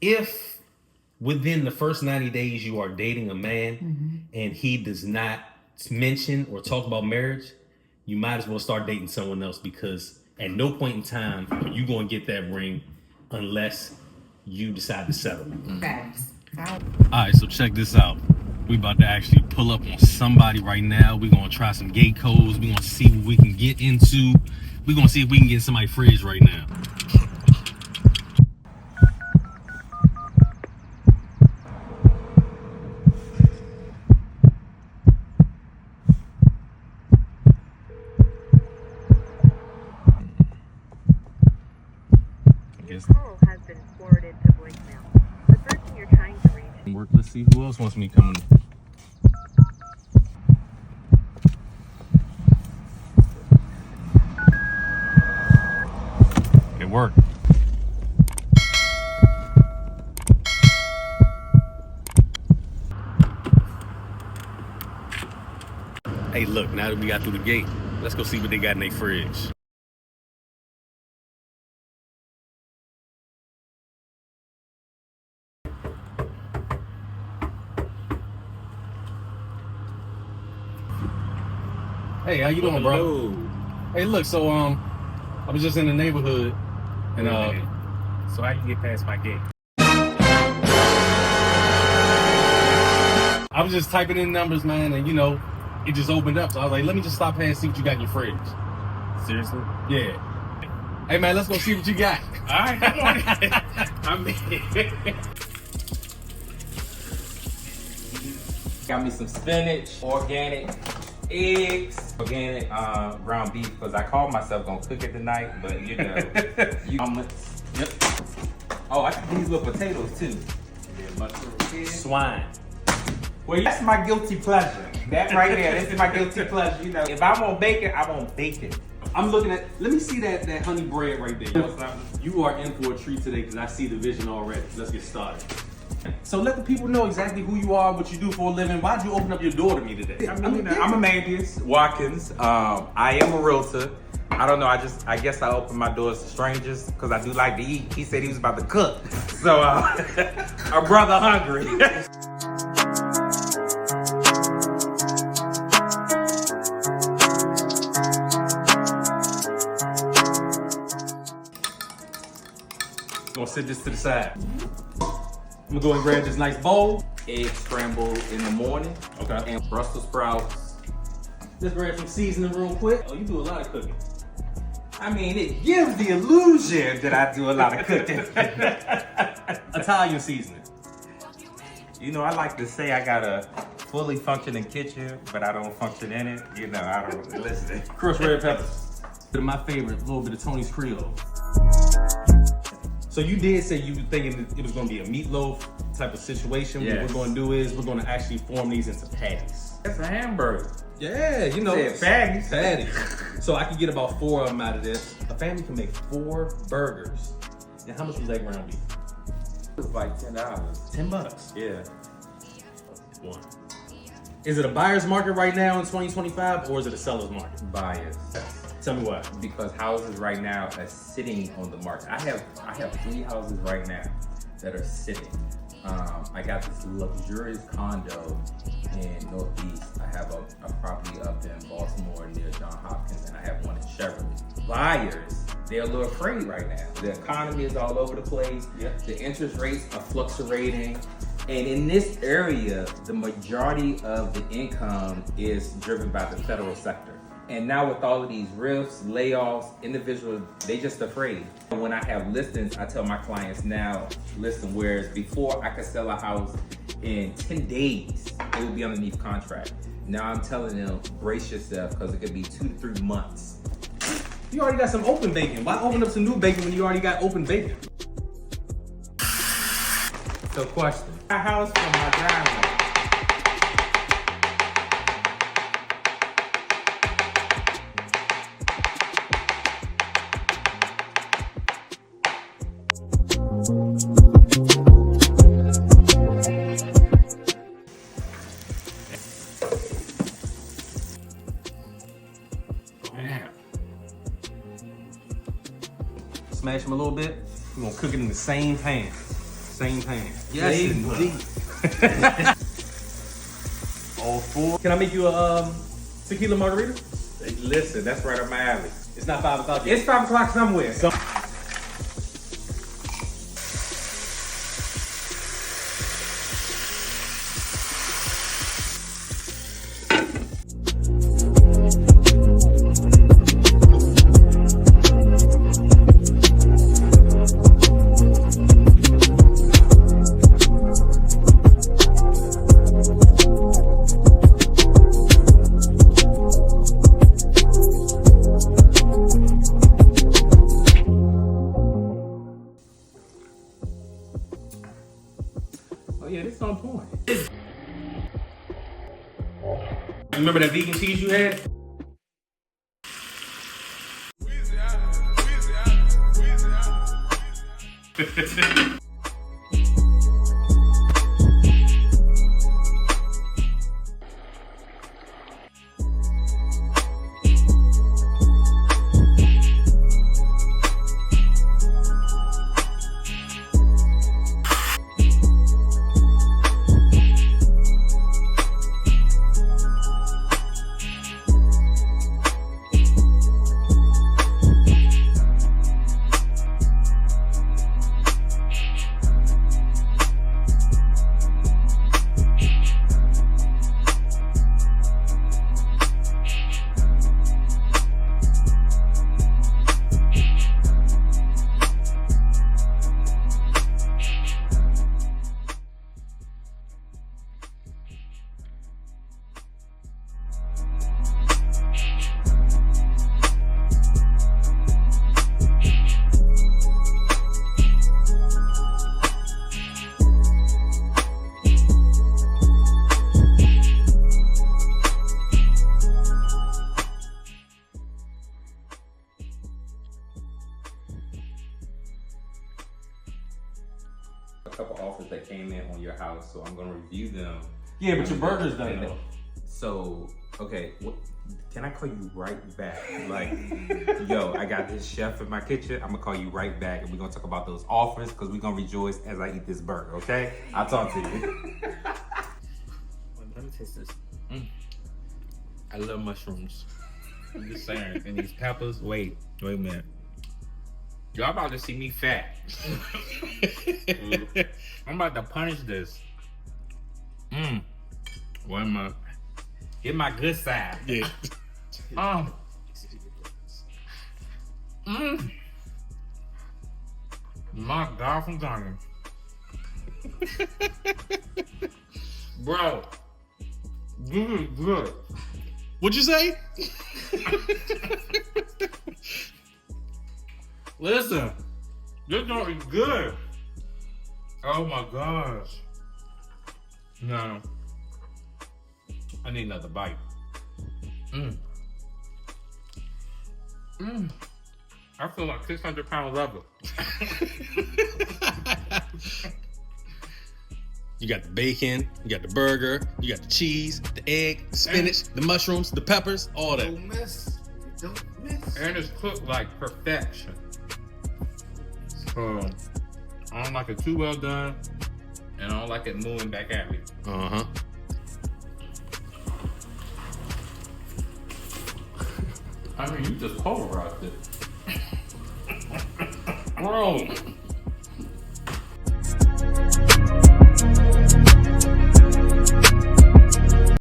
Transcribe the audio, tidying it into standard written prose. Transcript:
if within the first 90 days you are dating a man and he does not mention or talk about marriage, you might as well start dating someone else, because at no point in time are you going to get that ring unless you decide to settle. Facts. All right, so check this out. We about to actually pull up on somebody right now. We're going to try some gate codes. We're going to see what we can get into. We're going to see if we can get in somebody's fridge right now. This call has been forwarded to voicemail. The person you're trying to reach. Work. Let's see who else wants me coming. It worked. Hey, look, now that we got through the gate, let's go see what they got in their fridge. Hey, how you doing, bro? Hey, look, so I was just in the neighborhood, and So I can get past my gate. I was just typing in numbers, man, and it just opened up. So I was like, let me just stop past and see what you got in your fridge. Seriously? Yeah. Hey, man, let's go see what you got. All right, come on. I mean, got me some spinach, organic eggs, organic ground beef, because I called myself gonna cook it tonight, but omelets. Yep. Oh, I got these little potatoes too. Swine. Well, that's my guilty pleasure. That right there, this is my guilty pleasure. If I want bacon, I want bacon. I'm looking at, let me see that honey bread right there. You are in for a treat today because I see the vision already. Let's get started. So let the people know exactly who you are, what you do for a living. Why'd you open up your door to me today? I'm Amandius Watkins. I am a realtor. I don't know, I guess I open my doors to strangers because I do like to eat. He said he was about to cook. So, a brother hungry. Gonna sit this to the side. I'm gonna go and grab this nice bowl. Egg scrambled in the morning. Okay. And Brussels sprouts. Let's grab some seasoning real quick. Oh, you do a lot of cooking. I mean, it gives the illusion that I do a lot of cooking. Italian seasoning. I like to say I got a fully functioning kitchen, but I don't function in it. I don't listen. Crushed red peppers. My favorite, a little bit of Tony's Creole. So you did say you were thinking it was gonna be a meatloaf type of situation. Yes. What we're gonna do is we're gonna actually form these into patties. That's a hamburger. Yeah, Said patties. Patties. So I can get about 4 of them out of this. A family can make 4 burgers. And how much was that ground beef? It's like $10. $10. Yeah. One. Is it a buyer's market right now in 2025, or is it a seller's market? Bias. Tell me why. Because houses right now are sitting on the market. I have 3 houses right now that are sitting. I got this luxurious condo in Northeast. I have a property up in Baltimore near Johns Hopkins, and I have one in Cheverly. Buyers, they're a little afraid right now. The economy is all over the place. Yep. The interest rates are fluctuating. And in this area, the majority of the income is driven by the federal sector. And now with all of these rifts, layoffs, individuals, they just afraid. When I have listings, I tell my clients now, listen, whereas before I could sell a house in 10 days, it would be underneath contract. Now I'm telling them, brace yourself, because it could be 2 to 3 months. You already got some open bacon. Why open up some new bacon when you already got open bacon? So question, my house from my driveway. Smash them a little bit. We're gonna cook it in the same pan. same pan. Yes, indeed. All four. Can I make you a tequila margarita? Listen, that's right up my alley. It's not 5 o'clock yet. It's 5 o'clock somewhere. Oh yeah, this is on point. Remember that vegan cheese you had? A couple offers that came in on your house, so I'm gonna review them. Yeah, but your burger's done And though. So, okay, can I call you right back? Like, yo, I got this chef in my kitchen. I'm gonna call you right back, and we're gonna talk about those offers because we're gonna rejoice as I eat this burger. Okay? I'll talk to you. Let me taste this. I love mushrooms. I'm just saying. And these peppers. Wait a minute. Y'all about to see me fat. I'm about to punish this. Where am I? Get my good side. Yeah. My God from Ghana. Bro. This is good. What'd you say? Listen, this joint is good. Oh my gosh. No. I need another bite. I feel like 600-pound level. You got the bacon, you got the burger, you got the cheese, the egg, the spinach, the mushrooms, the peppers, all that. Don't miss. And it's cooked like perfection. So I don't like it too well done, and I don't like it moving back at me. Uh-huh. I mean, you just pulverized it. Bro.